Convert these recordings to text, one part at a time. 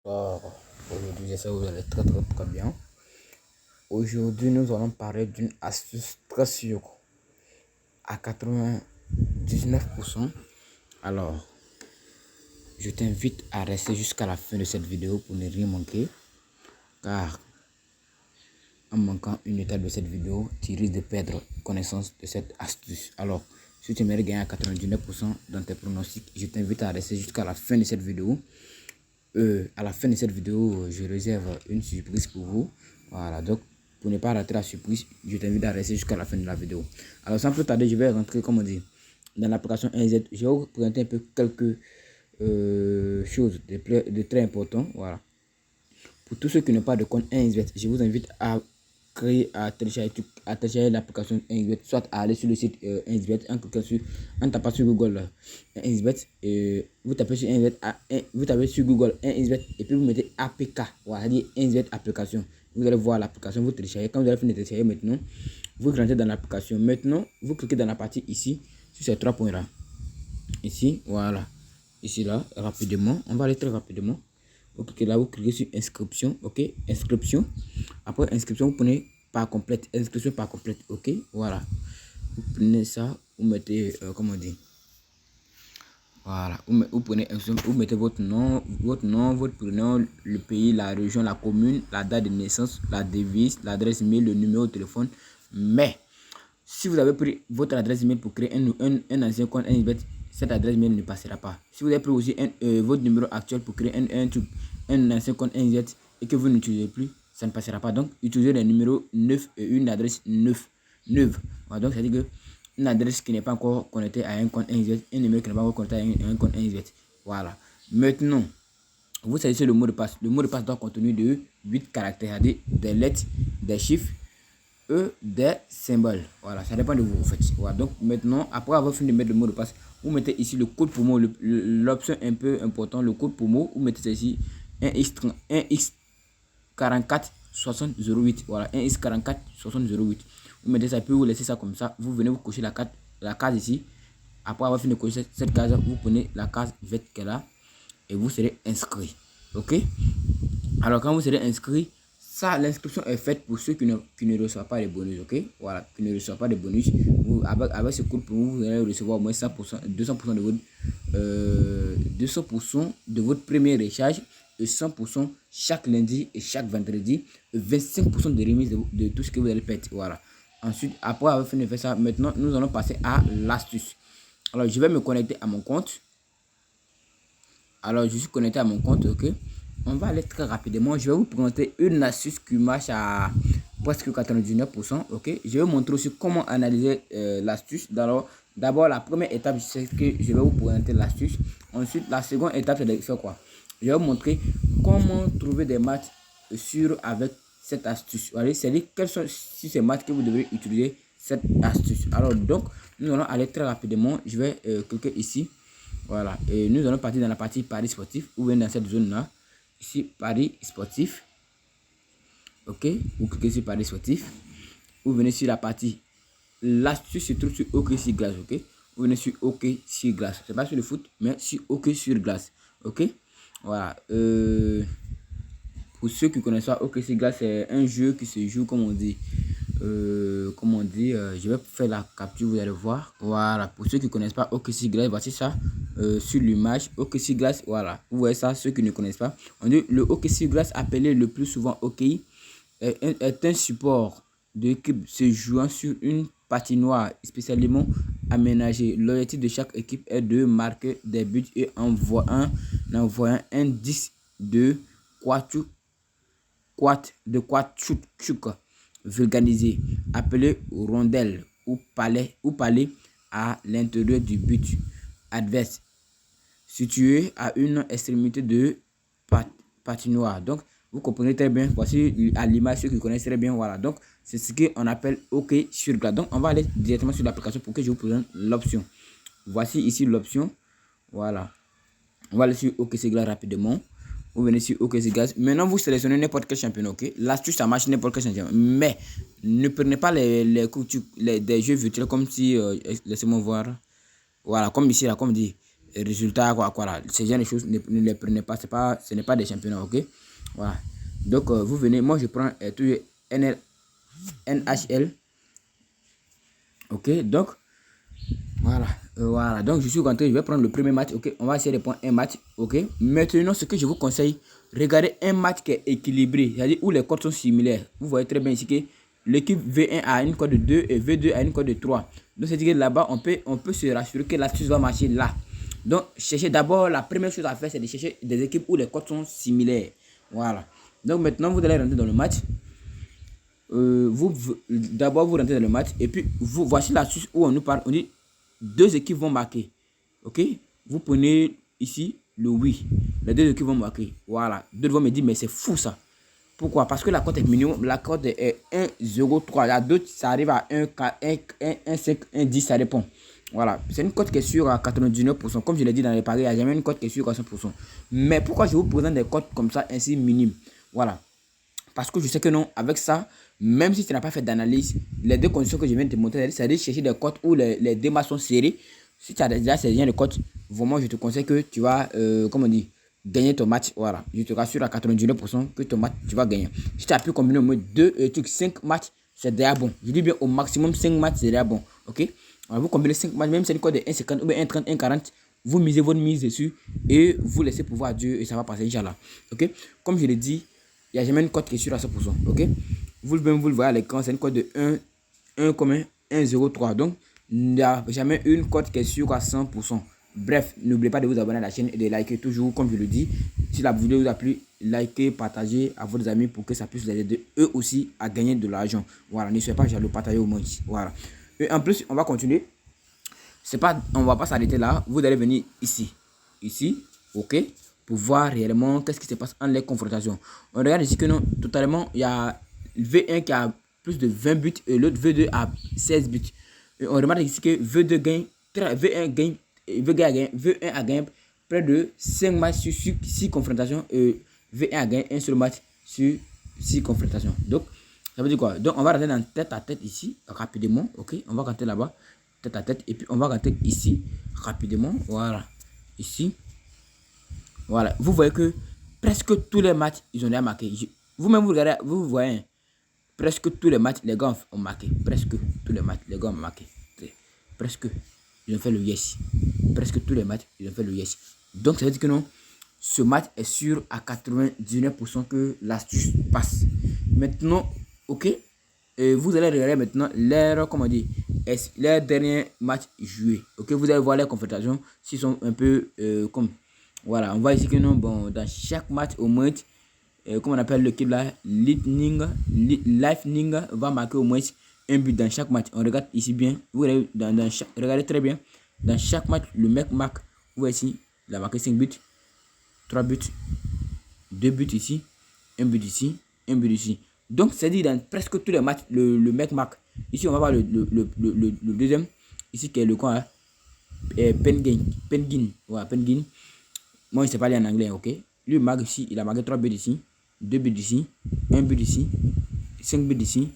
Alors, aujourd'hui, j'espère que vous allez très bien. Aujourd'hui, nous allons parler d'une astuce très sûre à 99%. Alors, je t'invite à rester jusqu'à la fin de cette vidéo pour ne rien manquer. Car en manquant une étape de cette vidéo, tu risques de perdre connaissance de cette astuce. Alors, si tu aimerais gagner à 99% dans tes pronostics, je t'invite à rester jusqu'à la fin de cette vidéo. À la fin de cette vidéo, je réserve une surprise pour vous. Voilà, donc pour ne pas rater la surprise, je t'invite à rester jusqu'à la fin de la vidéo. Alors sans plus tarder, je vais rentrer, comme on dit, dans l'application 1Z. Je vais vous présenter un peu quelques choses de très importantes. Voilà. Pour tous ceux qui n'ont pas de compte 1xBet, je vous invite à télécharger l'application 1xBet, soit à aller sur le site 1xBet, en tapant sur Google 1xBet, vous tapez sur 1xBet, vous tapez sur Google 1xBet et puis vous mettez APK, voilà, dit 1xBet application. Vous allez voir l'application, vous téléchargez. Quand vous allez finir de télécharger maintenant, vous rentrez dans l'application. Maintenant, vous cliquez dans la partie ici, sur ces trois points là. Ici, voilà. Ici là, rapidement, on va aller très rapidement. Vous cliquez là, vous cliquez sur inscription, ok, inscription. Après inscription, vous prenez par complète, inscription par complète, ok, voilà. Vous prenez ça, vous mettez, comment on dit, voilà, vous prenez, vous mettez votre nom, votre prénom, le pays, la région, la commune, la date de naissance, la devise, l'adresse mail, le numéro de téléphone. Mais si vous avez pris votre adresse email pour créer un ancien compte 1xBet, cette adresse mail ne passera pas. Si vous avez pris aussi votre numéro actuel pour créer un ancien compte 1xBet et que vous n'utilisez plus, ça ne passera pas. Donc, utilisez le numéro 9 et une adresse 9. Voilà, donc, ça veut dire que une adresse qui n'est pas encore connectée à un compte 1xBet, un numéro qui n'est pas encore connecté à un compte 1xBet. Voilà. Maintenant, vous saisissez le mot de passe. Le mot de passe doit contenir de 8 caractères, c'est-à-dire des lettres, des chiffres, des symboles. Voilà, ça dépend de vous en fait. Voilà, donc maintenant, après avoir fini de mettre le mot de passe, vous mettez ici le code promo, l'option un peu important, le code promo, vous mettez ici 1x44 6008. Voilà, 1x44 6008. Vous mettez ça, puis vous laissez ça comme ça. Vous venez vous cocher la case ici. Après avoir fini de cocher cette case, vous prenez la case verte qu'elle a et vous serez inscrit. Ok? Alors quand vous serez inscrit, ça, l'inscription est faite pour ceux qui ne reçoivent pas les bonus, ok? Voilà, qui ne reçoivent pas de bonus. Avec ce code pour vous, vous allez recevoir au moins 100%, 200% de votre premier recharge, et 100% chaque lundi et chaque vendredi, et 25% de remise de tout ce que vous allez perdre. Voilà. Ensuite, après avoir fini de faire ça, maintenant, nous allons passer à l'astuce. Alors, je vais me connecter à mon compte. Alors, je suis connecté à mon compte, ok? On va aller très rapidement. Je vais vous présenter une astuce qui marche à presque 99%, ok? Je vais vous montrer aussi comment analyser l'astuce. D'abord, la première étape, c'est que je vais vous présenter l'astuce. Ensuite, la seconde étape, c'est de faire quoi? Je vais vous montrer comment trouver des matchs sûrs avec cette astuce. C'est-à-dire quels sont ces matchs que vous devez utiliser cette astuce. Alors, donc, nous allons aller très rapidement. Je vais cliquer ici. Voilà, et nous allons partir dans la partie Paris sportif. Vous venez dans cette zone là, ici Paris sportif. Ok, vous cliquez sur Paris sportif. Vous venez sur la partie, l'astuce se trouve sur OK sur glace. Ok, vous venez sur OK sur glace. C'est pas sur le foot, mais sur OK sur glace. Ok, voilà. Pour ceux qui connaissent pas, OK sur glace, c'est un jeu qui se joue, comme on dit. Je vais faire la capture, vous allez voir. Voilà, pour ceux qui ne connaissent pas OKC Glass, voici ça sur l'image. OKC Glass, voilà, vous voyez ça, ceux qui ne connaissent pas. On dit le OKC Glass, appelé le plus souvent OK, est un support d'équipe se jouant sur une patinoire spécialement aménagée. L'objectif de chaque équipe est de marquer des buts et envoyant un disque de quatuor vulgarisé, appelé rondelle ou palais à l'intérieur du but adverse, situé à une extrémité de patinoire. Donc, vous comprenez très bien. Voici à l'image ceux qui connaissent très bien. Voilà. Donc, c'est ce qu'on appelle OK sur glace. Donc, on va aller directement sur l'application pour que je vous présente l'option. Voici ici l'option. Voilà. On va aller sur OK sur glace rapidement. Vous venez sur OK c'est gaz. Maintenant, vous sélectionnez n'importe quel championnat, ok? L'astuce, ça marche n'importe quel championnat. Mais ne prenez pas des jeux virtuels comme si, laissez-moi voir. Voilà, comme ici, là, comme dit, résultats, quoi, là. Ces genre de choses, ne les prenez pas, ce n'est pas des championnats, ok? Voilà. Donc, vous venez, moi je prends toujours NHL, ok? Donc, voilà, voilà. Donc, je suis rentré, je vais prendre le premier match, ok? On va essayer de prendre un match, ok? Maintenant, ce que je vous conseille, regardez un match qui est équilibré, c'est-à-dire où les codes sont similaires. Vous voyez très bien ici que l'équipe V1 a une code de 2 et V2 a une code de 3. Donc, c'est-à-dire que là-bas, on peut se rassurer que l'astuce va marcher là. Donc, cherchez d'abord, la première chose à faire, c'est de chercher des équipes où les codes sont similaires. Voilà. Donc, maintenant, vous allez rentrer dans le match. D'abord, vous rentrez dans le match et puis, voici l'astuce où on nous parle. On dit, deux équipes vont marquer. Ok? Vous prenez ici le oui. Les deux équipes vont marquer. Voilà. Deux vont me dire, mais c'est fou ça. Pourquoi? Parce que la cote est minimum. La cote est 1,03. La d'autres, ça arrive à 1,5, 1,10, ça dépend. Voilà. C'est une cote qui est sûre à 99%. Comme je l'ai dit dans les paris, il n'y a jamais une cote qui est sûre à 100%. Mais pourquoi je vous présente des cotes comme ça, ainsi minimes? Voilà. Parce que je sais que non, avec ça, même si tu n'as pas fait d'analyse, les deux conditions que je viens de te montrer, c'est de chercher des cotes où les deux matchs sont serrés. Si tu as déjà ces liens de cotes, vraiment, je te conseille que tu vas, comment on dit, gagner ton match. Voilà, je te rassure à 99% que ton match, tu vas gagner. Si tu as pu combiner au moins 5 matchs, c'est déjà bon. Je dis bien au maximum 5 matchs, c'est déjà bon. Ok? Alors, vous combinez 5 matchs, même si c'est une cote de 1,50 ou 1,30, 1,40, vous misez votre mise dessus et vous laissez pouvoir à Dieu et ça va passer, Inch'Allah. Ok? Comme je l'ai dit, il n'y a jamais une cote qui est sûre à 100%. Ok? Vous le voyez à l'écran, c'est une cote de 1,03. Donc, il n'y a jamais une cote qui est sûre à 100%. Bref, n'oubliez pas de vous abonner à la chaîne et de liker toujours, comme je le dis. Si la vidéo vous a plu, likez, partagez à vos amis pour que ça puisse les aider eux aussi à gagner de l'argent. Voilà, ne soyez pas jaloux, partagez au moins. Voilà. Et en plus, on va continuer. On ne va pas s'arrêter là. Vous allez venir ici. Ici, ok, pour voir réellement qu'est-ce qui se passe en les confrontations. On regarde ici que non, totalement, il y a V1 qui a plus de 20 buts et l'autre V2 a 16 buts. Et on remarque ici que V2 gagne, V1 a gagné près de 5 matchs sur 6 confrontations et V1 a gagné un seul match sur 6 confrontations. Donc, ça veut dire quoi? Donc, on va rentrer dans tête à tête ici, rapidement, ok? On va rentrer là-bas, tête à tête, et puis on va rentrer ici, rapidement, voilà, ici. Voilà, vous voyez que presque tous les matchs, ils ont déjà marqué. Vous-même, vous regardez, vous voyez, presque tous les matchs, les gars ont marqué. Presque tous les matchs, les gars ont marqué. Presque, ils ont fait le yes. Presque tous les matchs, ils ont fait le yes. Donc, ça veut dire que non, ce match est sûr à 99% que l'astuce passe. Maintenant, ok, vous allez regarder maintenant leur, comment dire, leur dernier match joué. Ok, vous allez voir les confrontations, s'ils sont un peu comme... Voilà, on voit ici que non, bon, dans chaque match, au moins, comme on appelle l'équipe là, Lightning va marquer au moins un but dans chaque match. On regarde ici bien, vous regardez, regardez très bien, dans chaque match, le mec marque, vous voyez ici, il a marqué 5 buts, 3 buts, 2 buts ici, 1 but ici, 1 but ici. Donc, c'est dit dans presque tous les matchs, le mec marque. Ici, on va voir le deuxième, ici qui est le coin, Penguin, voilà, Penguin. Moi, il ne sait pas lire en anglais, ok? Lui, marque ici, il a marqué 3 buts ici, 2 buts ici, 1 but ici, 5 buts ici,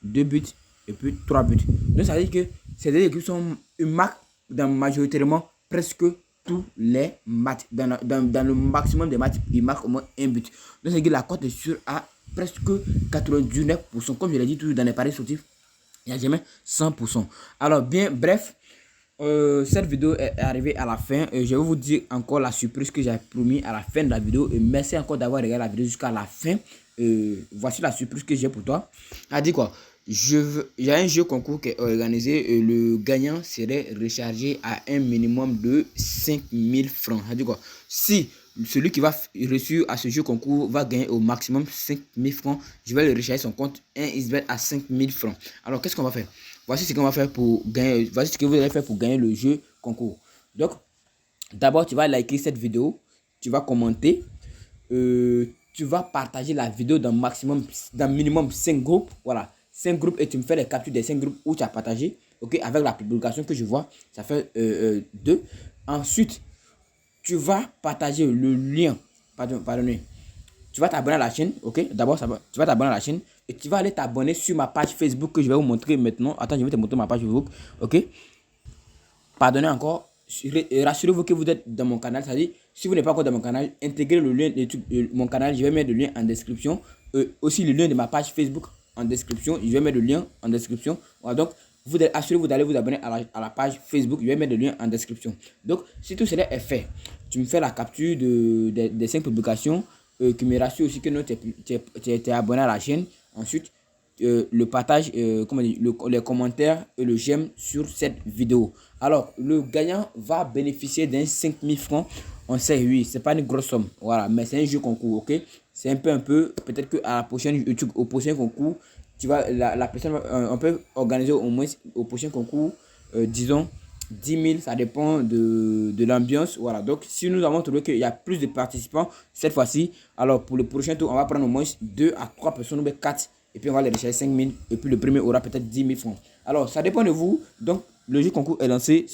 2 buts et puis 3 buts. Donc, ça veut dire que ces deux équipes sont une marque dans majoritairement presque tous les matchs. Dans le maximum des matchs, ils marquent au moins un but. Donc, ça veut dire que la cote est sûre à presque 99%. Comme je l'ai dit toujours dans les paris sportifs, il n'y a jamais 100%. Alors, bien, bref. Cette vidéo est arrivée à la fin. Je vais vous dire encore la surprise que j'ai promis à la fin de la vidéo. Et merci encore d'avoir regardé la vidéo jusqu'à la fin. Voici la surprise que j'ai pour toi. Elle dit quoi? Il y a un jeu concours qui est organisé. Le gagnant serait rechargé à un minimum de 5000 francs. Elle dit quoi? Si celui qui va reçu à ce jeu concours va gagner au maximum 5000 francs, je vais le recharger son compte 1xbet à 5000 francs. Alors, qu'est-ce qu'on va faire? Voici ce qu'on va faire pour gagner. Voici ce que vous allez faire pour gagner le jeu concours. Donc, d'abord, tu vas liker cette vidéo. Tu vas commenter. Tu vas partager la vidéo dans minimum 5 groupes. Voilà, 5 groupes et tu me fais les captures des 5 groupes où tu as partagé. Ok, avec la publication que je vois, ça fait 2. Ensuite, tu vas partager le lien. Pardonnez. Tu vas t'abonner à la chaîne, ok? D'abord, tu vas t'abonner à la chaîne et tu vas aller t'abonner sur ma page Facebook que je vais vous montrer maintenant. Attends, je vais te montrer ma page Facebook, ok? Pardonnez encore. rassurez-vous que vous êtes dans mon canal. C'est-à-dire, si vous n'êtes pas encore dans mon canal, intégrez le lien de mon canal. Je vais mettre le lien en description. Aussi le lien de ma page Facebook en description. Je vais mettre le lien en description. Voilà, donc, assurez-vous d'aller vous abonner à la page Facebook. Je vais mettre le lien en description. Donc, si tout cela est fait, tu me fais la capture des 5 publications qui me rassure aussi que tu es abonné à la chaîne. Ensuite, le partage, les commentaires et le j'aime sur cette vidéo. Alors, le gagnant va bénéficier d'un 5000 francs. On sait, oui, c'est pas une grosse somme. Voilà, mais c'est un jeu concours, ok? C'est un peu, peut-être qu'à la prochaine YouTube, au prochain concours, tu vas, la personne, on peut organiser au moins au prochain concours, disons, 10 000, ça dépend de l'ambiance. Voilà, donc si nous avons trouvé qu'il y a plus de participants cette fois-ci, alors pour le prochain tour, on va prendre au moins 2 à 3 personnes, ou 4, et puis on va les recharger 5 000, et puis le premier aura peut-être 10 000 francs. Alors, ça dépend de vous. Donc, le jeu concours est lancé,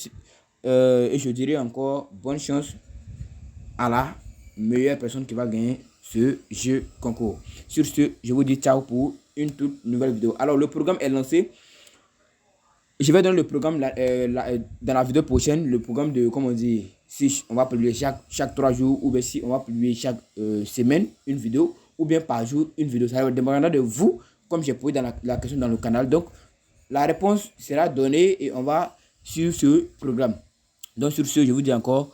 et je dirais encore bonne chance à la meilleure personne qui va gagner ce jeu concours. Sur ce, je vous dis ciao pour une toute nouvelle vidéo. Alors, le programme est lancé. Je vais donner le programme dans la vidéo prochaine, le programme de, comment on dit, si on va publier chaque 3 jours, ou bien si on va publier chaque semaine une vidéo, ou bien par jour une vidéo. Ça va dépendre de vous, comme j'ai posé dans la question dans le canal. Donc, la réponse sera donnée et on va sur ce programme. Donc, sur ce, je vous dis encore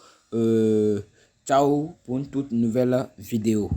ciao pour une toute nouvelle vidéo.